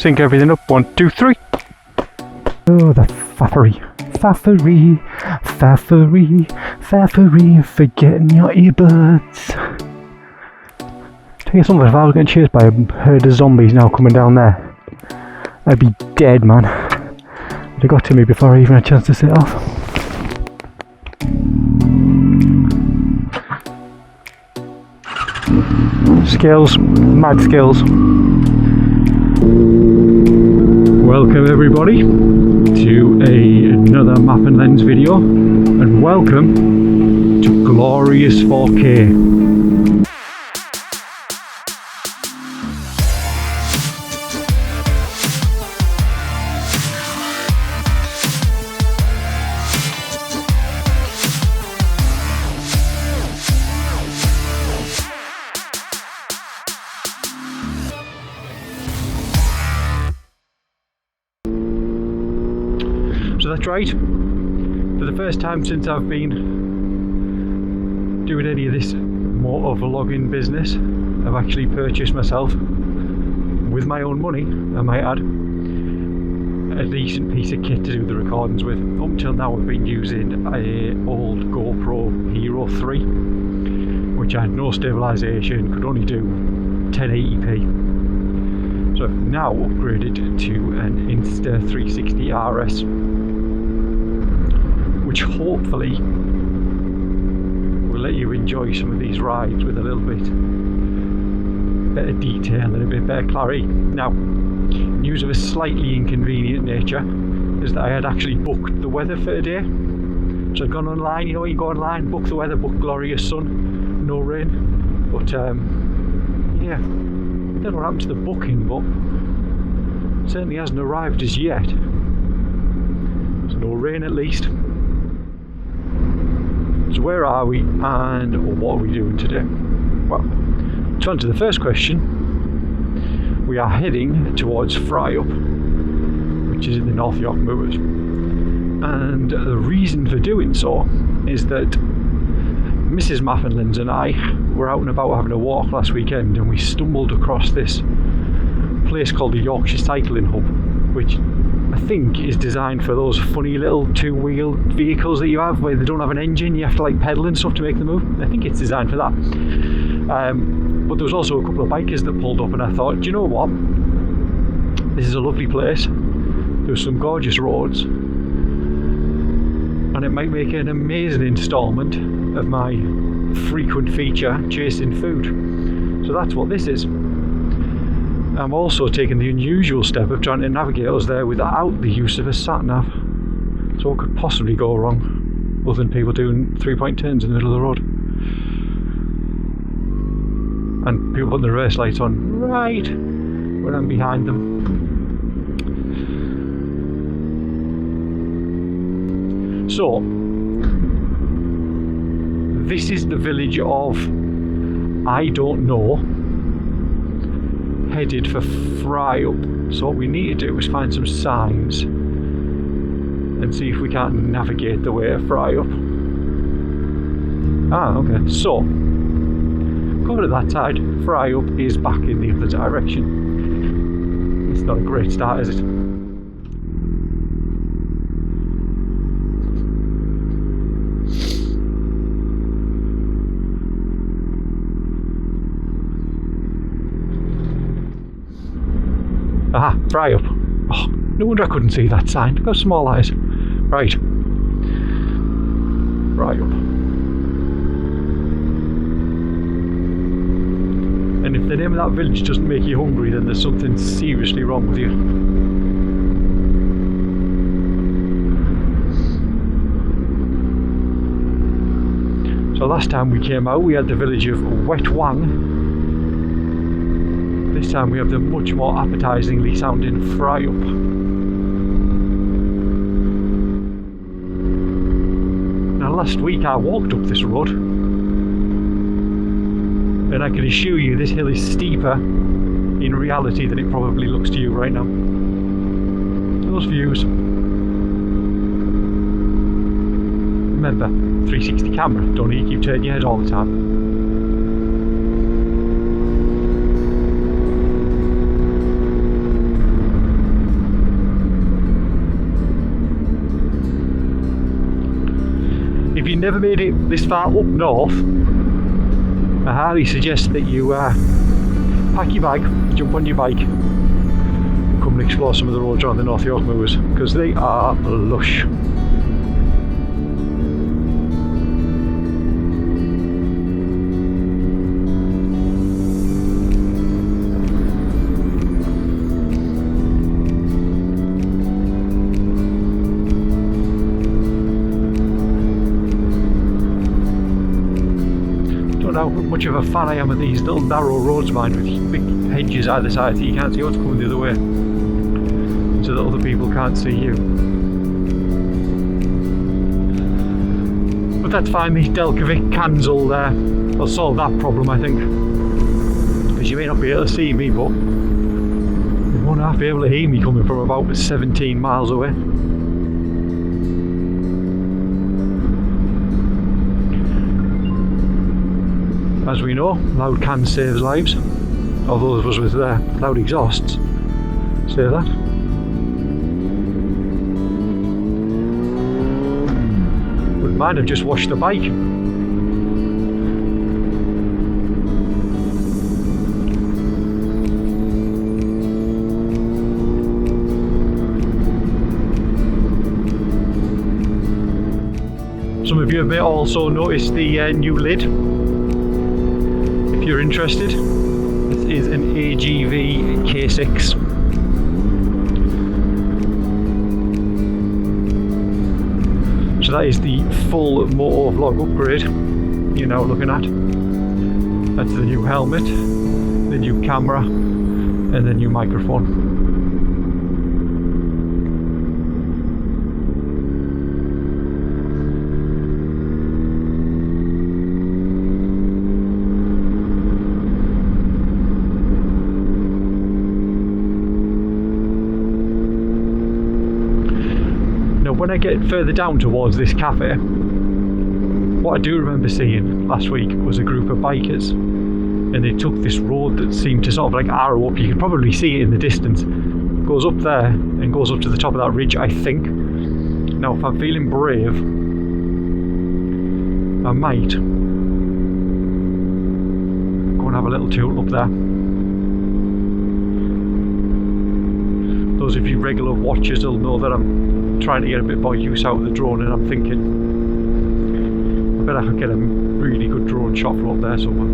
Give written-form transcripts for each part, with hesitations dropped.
Sync everything up. 1, 2, 3. Oh, the faffery. Faffery, faffery, faffery, forgetting your earbuds. Tell you something, if I was getting chased by a herd of zombies now coming down there, I'd be dead, man. They got to me before I even had a chance to set off. Skills, mad skills. Welcome everybody to another map and lens video, and welcome to glorious 4K. So that's right, for the first time since I've been doing any of this motor vlogging business, I've actually purchased myself, with my own money, I might add, a decent piece of kit to do the recordings with. Up until now I've been using an old GoPro Hero 3, which had no stabilisation, could only do 1080p. So I've now upgraded to an Insta360 RS, which hopefully will let you enjoy some of these rides with a little bit better detail and a bit better clarity. Now, news of a slightly inconvenient nature is that I had actually booked the weather for today. So I'd gone online, you know, you go online, book the weather, book glorious sun, no rain. But yeah, I don't know what happened to the booking, but it certainly hasn't arrived as yet. There's no rain at least. So where are we and what are we doing today? Well, to answer the first question, we are heading towards Fryup, which is in the North Yorkshire Moors. And the reason for doing so is that Mrs. Maffinlands and I were out and about having a walk last weekend, and we stumbled across this place called the Yorkshire Cycling Hub, which I think is designed for those funny little two-wheeled vehicles that you have where they don't have an engine, you have to like pedal and stuff to make them move. I think it's designed for that. But there was also a couple of bikers that pulled up, and I thought, do you know what? This is a lovely place. There's some gorgeous roads, and it might make an amazing instalment of my frequent feature, chasing food. So that's what this is. I'm also taking the unusual step of trying to navigate us there without the use of a sat-nav. So what could possibly go wrong, other than people doing three-point turns in the middle of the road? And people putting the reverse lights on right when I'm behind them. So, this is the village of I don't know, headed for Fryup. So what we need to do is find some signs and see if we can't navigate the way to Fryup. Ah, okay. So, going to that side, Fryup is back in the other direction. It's not a great start, is it? Aha, Fryup. Oh, no wonder I couldn't see that sign. Look how small that is. Right. Fryup. And if the name of that village doesn't make you hungry, then there's something seriously wrong with you. So last time we came out, we had the village of Wetwang. This time we have the much more appetisingly sounding Fryup. Now last week I walked up this road, and I can assure you this hill is steeper in reality than it probably looks to you right now. Those views. Remember, 360 camera, don't need to keep turning your head all the time. never made it this far up north, I highly suggest that you pack your bag, jump on your bike, and come and explore some of the roads around the North Yorkshire Moors, because they are lush. How much of a fan I am of these little narrow roads, mind, with big hedges either side, so you can't see what's coming the other way, so that other people can't see you. But that's fine, these Delcovic cans will solve that problem, I think, because you may not be able to see me, but you won't have to be able to hear me coming from about 17 miles away. As we know, loud cans saves lives. Or those of us with loud exhausts say that. Wouldn't mind, I've just washed the bike. Some of you may also notice the new lid. If you're interested, this is an AGV K6. So that is the full motor vlog upgrade you're now looking at. That's the new helmet, the new camera, and the new microphone. When I get further down towards this cafe, what I do remember seeing last week was a group of bikers, and they took this road that seemed to sort of like arrow up. You can probably see it in the distance. It goes up there and goes up to the top of that ridge, I think. Now, if I'm feeling brave, I might go and have a little tool up there. Those of you regular watchers will know that I'm trying to get a bit more use out of the drone, and I'm thinking I bet I could get a really good drone shot from up there somewhere.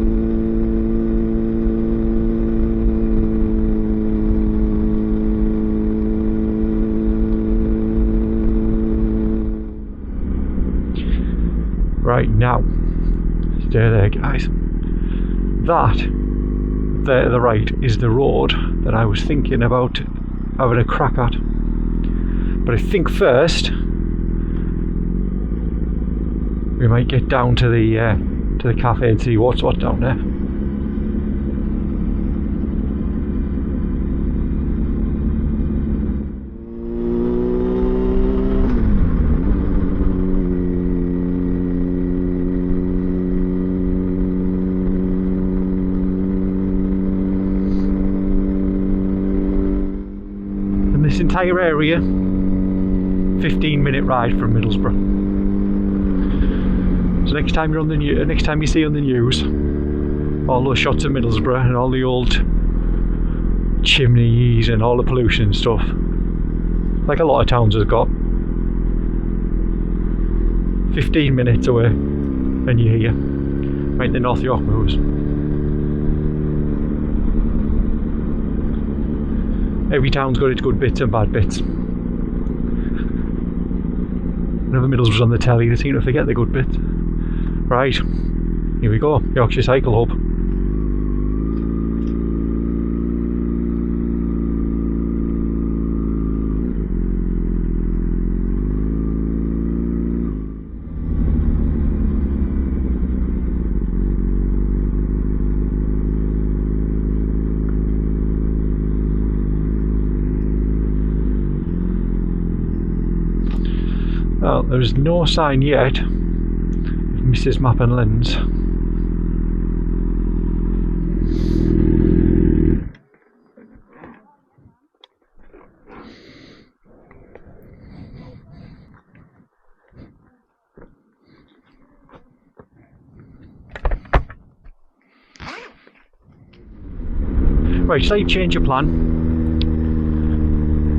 Right, now stay there, guys. That there to the right is the road that I was thinking about having a crack at. But I think first we might get down to the cafe and see what's what down there. And this entire area, 15-minute ride from Middlesbrough. So next time you're on the next time you see on the news all those shots of Middlesbrough and all the old chimneys and all the pollution and stuff, like a lot of towns have got, 15 minutes away and you're here, right in the North Yorkshire Moors. Every town's got its good bits and bad bits. Whenever Middlesbrough's on the telly, they seem to forget the good bits. Right, here we go, Yorkshire Cycle Hub. Well, there's no sign yet of Mrs. Map and Lens. Right, slight change of plan.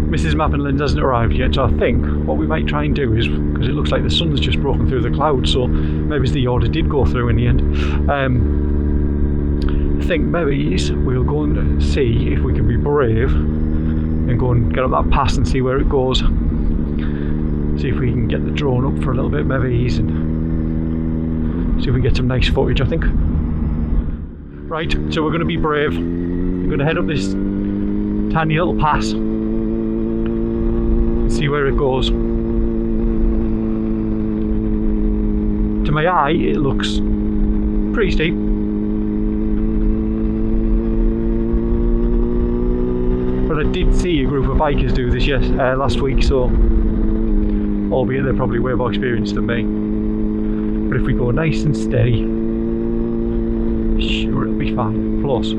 Mrs. Mappinland hasn't arrived yet, so I think what we might try and do is, because it looks like the sun's just broken through the clouds, so maybe the order did go through in the end. I think maybe we'll go and see if we can be brave and go and get up that pass and see where it goes. See if we can get the drone up for a little bit, maybe, and see if we get some nice footage, I think. Right, so we're going to be brave. We're going to head up this tiny little pass. See where it goes. To my eye, it looks pretty steep. But I did see a group of bikers do this last week, so albeit they're probably way more experienced than me. But if we go nice and steady, sure it'll be fine. Plus,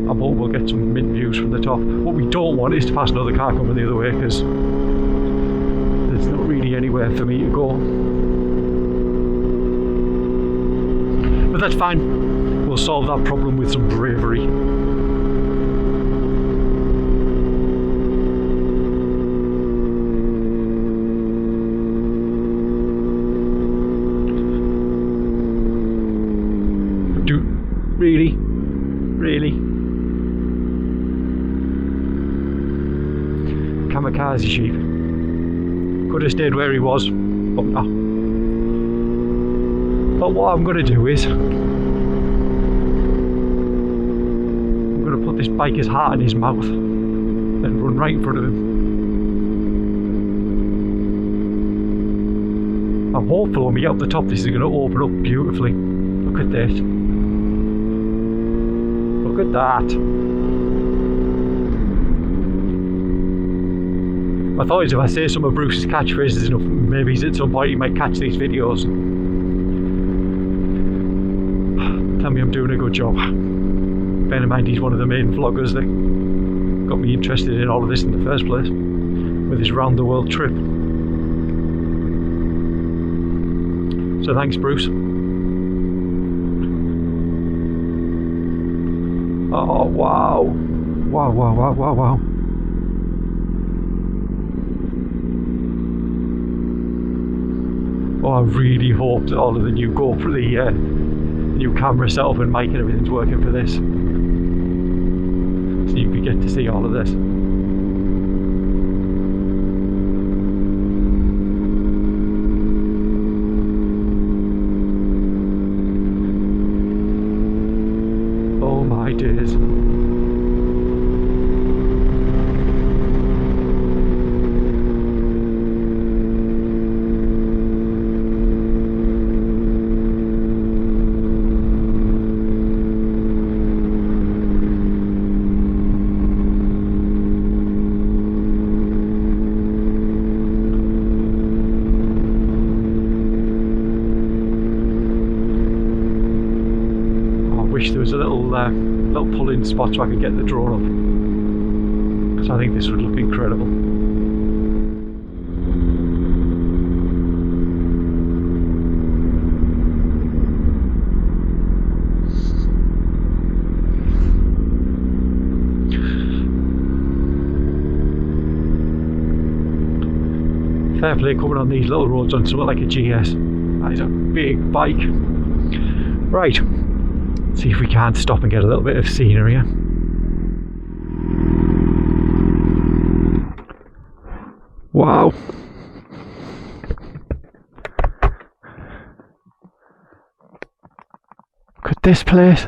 I hope we'll get some mint views from the top. What we don't want is to pass another car coming the other way, because there's not really anywhere for me to go. But that's fine. We'll solve that problem with some bravery. Really? Kamikaze sheep. Could have stayed where he was, but no. But what I'm going to do is I'm going to put this biker's heart in his mouth and run right in front of him. I'm hopeful when we get up the top this is going to open up beautifully. Look at this. Look at that. I thought if I say some of Bruce's catchphrases enough, maybe at some point he might catch these videos. Tell me I'm doing a good job. Bear in mind he's one of the main vloggers that got me interested in all of this in the first place, with his round the world trip. So thanks, Bruce. Oh wow. Wow. Oh, I really hope that all of the new GoPro, the new camera setup and mic and everything's working for this, so you could get to see all of this. Oh my days. There was a little pull-in spot so I could get the drone up, so I think this would look incredible. Fair play coming on these little roads on something like a GS. That is a big bike. Right. See if we can't stop and get a little bit of scenery. Wow. Look at this place.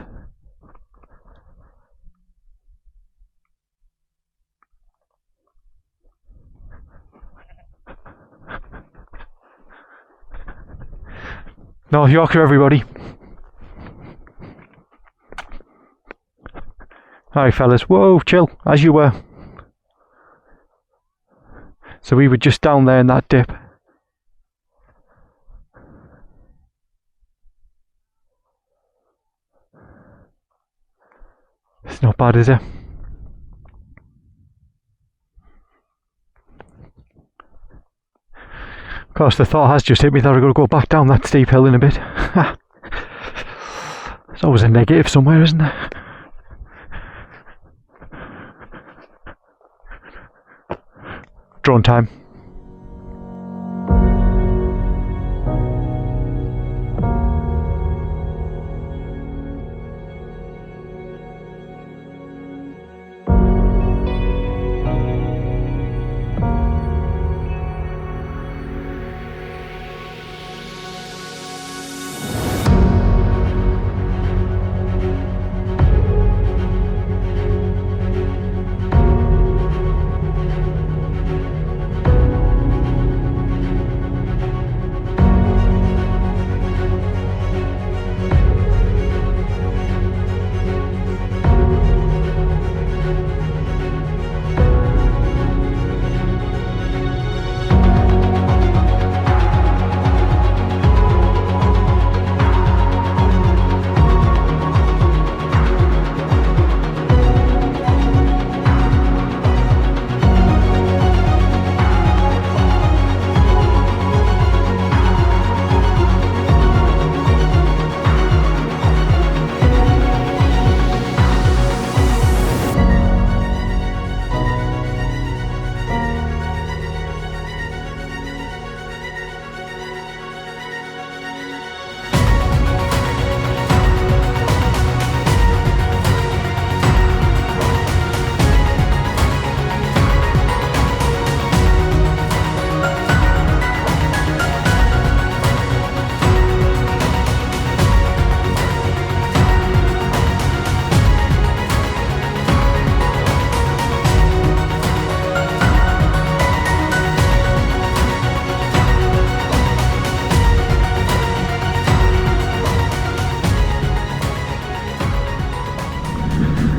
North Yorkshire, everybody. Hi fellas, whoa, chill, as you were. So we were just down there in that dip. It's not bad, is it? Of course, the thought has just hit me that I've got to go back down that steep hill in a bit. There's always a negative somewhere, isn't there? drone time.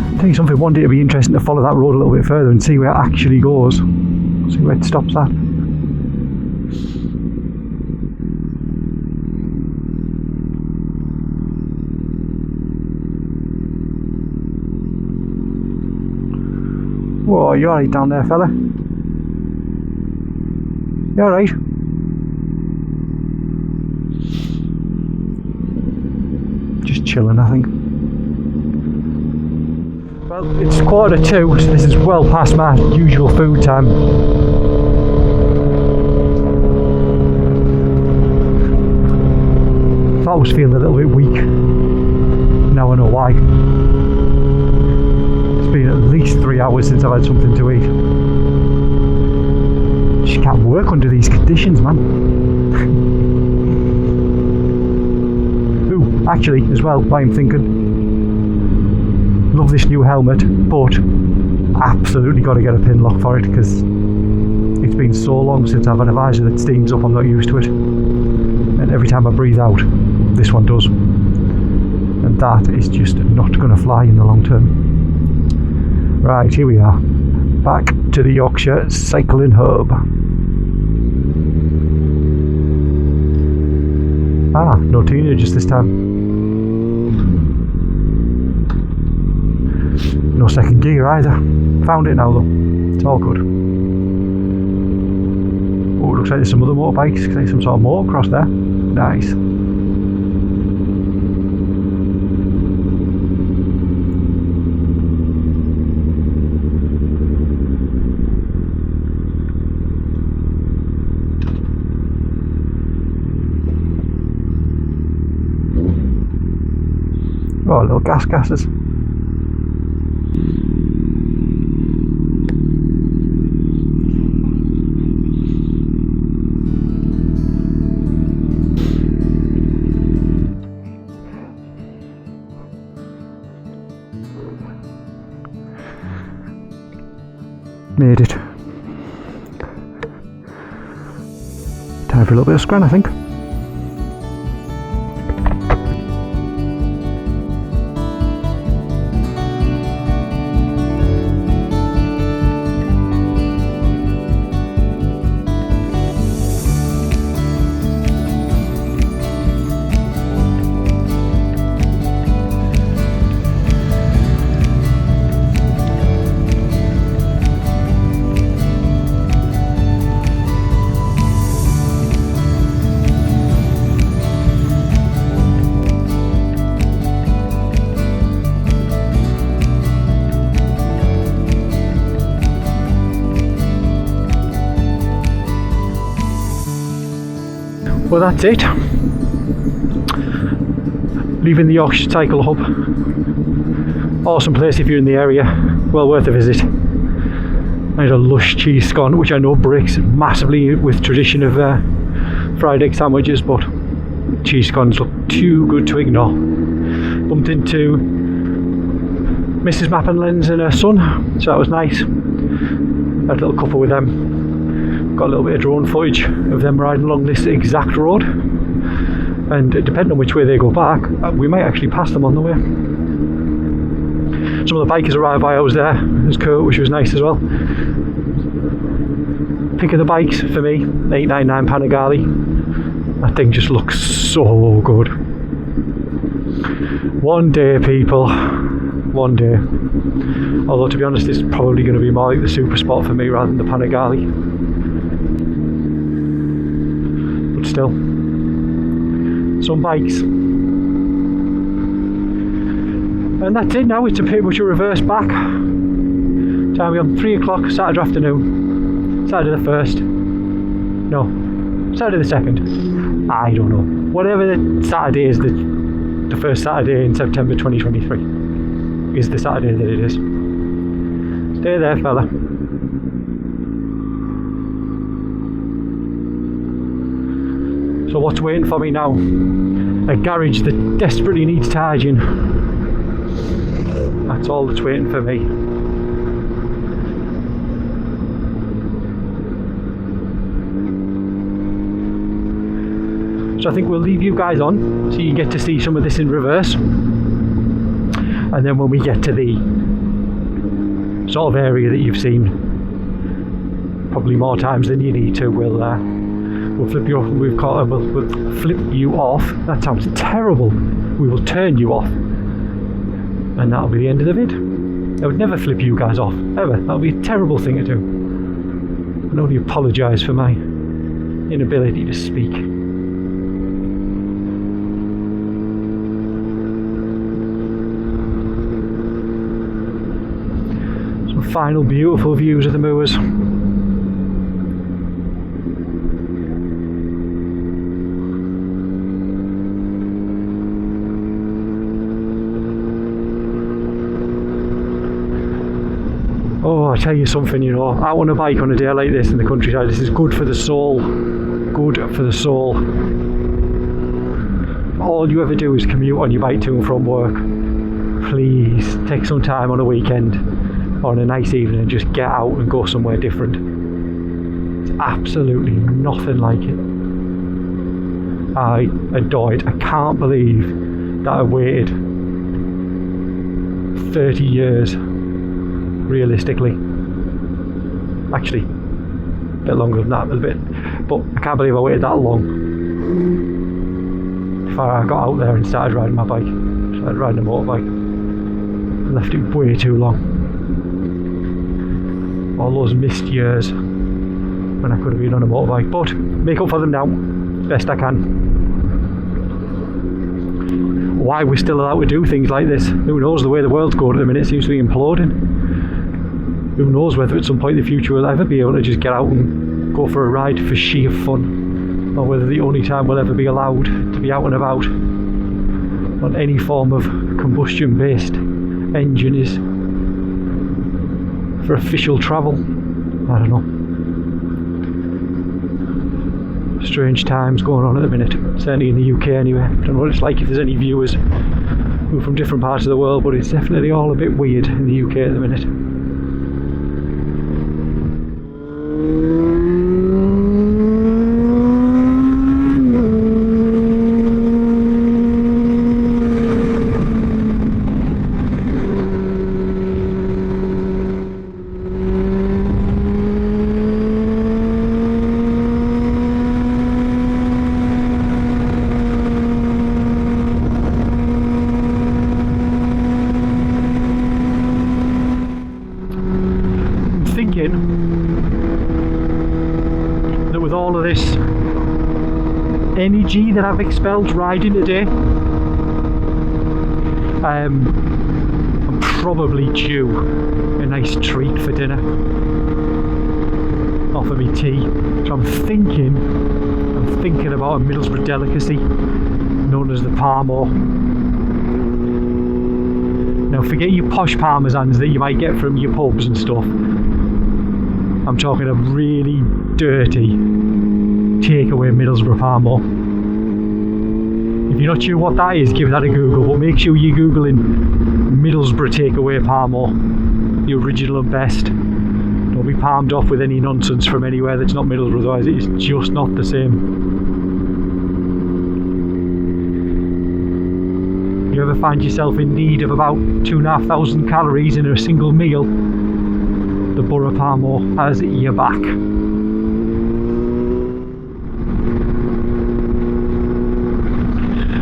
I think something one day it'll be interesting to follow that road a little bit further and see where it actually goes. See where it stops at. Whoa, you alright down there, fella? You alright? Just chilling, I think. Well, it's 1:45, so this is well past my usual food time. I was feeling a little bit weak. Now I know why. It's been at least 3 hours since I've had something to eat. Just can't work under these conditions, man. Ooh, actually, as well, why I'm thinking, love this new helmet, but absolutely got to get a pin lock for it because it's been so long since I've had a visor that steams up. I'm not used to it, and every time I breathe out, this one does, and that is just not going to fly in the long term. Right, here we are, back to the Yorkshire Cycling Hub. No teenagers this time. No second gear either. Found it now though. It's all good. Oh, looks like there's some other motorbikes. Like some sort of motocross there. Nice. Oh, little gases. Made it. Time for a little bit of scran, I think. Well, that's it. Leaving the Yorkshire Cycle Hub. Awesome place if you're in the area. Well worth a visit. I had a lush cheese scone, which I know breaks massively with tradition of fried egg sandwiches, but cheese scones look too good to ignore. Bumped into Mrs. Map and Lens and her son, so that was nice. Had a little couple with them. Got a little bit of drone footage of them riding along this exact road, and depending on which way they go back, we might actually pass them on the way. Some of the bikers arrived by ours there. It was cool, which was nice as well. Pick of the bikes for me, 899 Panigale. That thing just looks so good. One day, people, one day. Although to be honest, it's probably going to be more like the Super Sport for me rather than the Panigale. But still, some bikes. And that's it now. It's pretty much a reverse back. Time we're on 3 o'clock Saturday afternoon. Saturday the 1st. No, Saturday the 2nd. I don't know. Whatever the Saturday is, the first Saturday in September 2023 is the Saturday that it is. Stay there, fella. So what's waiting for me now? A garage that desperately needs charging. That's all that's waiting for me. So I think we'll leave you guys on so you get to see some of this in reverse. And then when we get to the sort of area that you've seen probably more times than you need to, we'll flip you off. We'll flip you off. That sounds terrible. We will turn you off. And that'll be the end of the vid. I would never flip you guys off, ever. That would be a terrible thing to do. I can only apologise for my inability to speak. Some final beautiful views of the moors. Oh, I tell you something, you know, out on a bike on a day like this in the countryside, this is good for the soul. Good for the soul. All you ever do is commute on your bike to and from work. Please take some time on a weekend or on a nice evening and just get out and go somewhere different. It's absolutely nothing like it. I adore it. I can't believe that I waited 30 years. Realistically, actually a bit longer than that, a little bit, but I can't believe I waited that long before I got out there and started riding my bike, started riding a motorbike. I left it way too long. All those missed years when I could have been on a motorbike, but make up for them now best I can. Why we're still allowed to do things like this, who knows? The way the world's going at the minute seems to be imploding. Who knows whether at some point in the future we'll ever be able to just get out and go for a ride for sheer fun, or whether the only time we'll ever be allowed to be out and about on any form of combustion based engine is for official travel. I don't know. Strange times going on at the minute, certainly in the UK anyway. I don't know what it's like if there's any viewers who are from different parts of the world, but it's definitely all a bit weird in the UK at the minute. That with all of this energy that I've expelled riding today, I'm probably due a nice treat for dinner, or for me tea. So I'm thinking I'm thinking about a Middlesbrough delicacy known as the Parmo. Now forget your posh parmesans that you might get from your pubs and stuff. I'm talking a really dirty takeaway Middlesbrough Parmo. If you're not sure what that is, give that a Google, but make sure you're Googling Middlesbrough takeaway Parmo, the original and best. Don't be palmed off with any nonsense from anywhere that's not Middlesbrough, otherwise it's just not the same. You ever find yourself in need of about 2,500 calories in a single meal? The Borough Parmo has your back.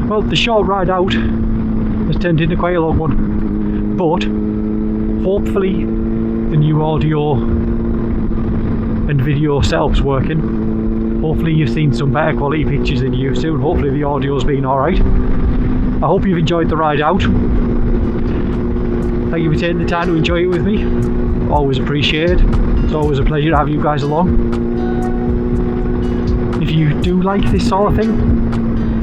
Well, the short ride out has turned into quite a long one, but hopefully the new audio and video setup's working. Hopefully you've seen some better quality pictures than you used to, and hopefully the audio's been alright. I hope you've enjoyed the ride out. Thank you for taking the time to enjoy it with me. Always appreciated. It's always a pleasure to have you guys along. If you do like this sort of thing,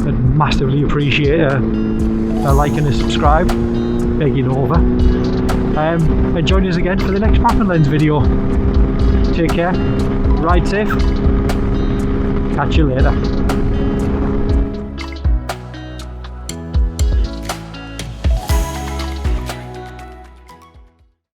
I'd massively appreciate a like and a subscribe. Begging over. And join us again for the next Map and Lens video. Take care. Ride safe. Catch you later.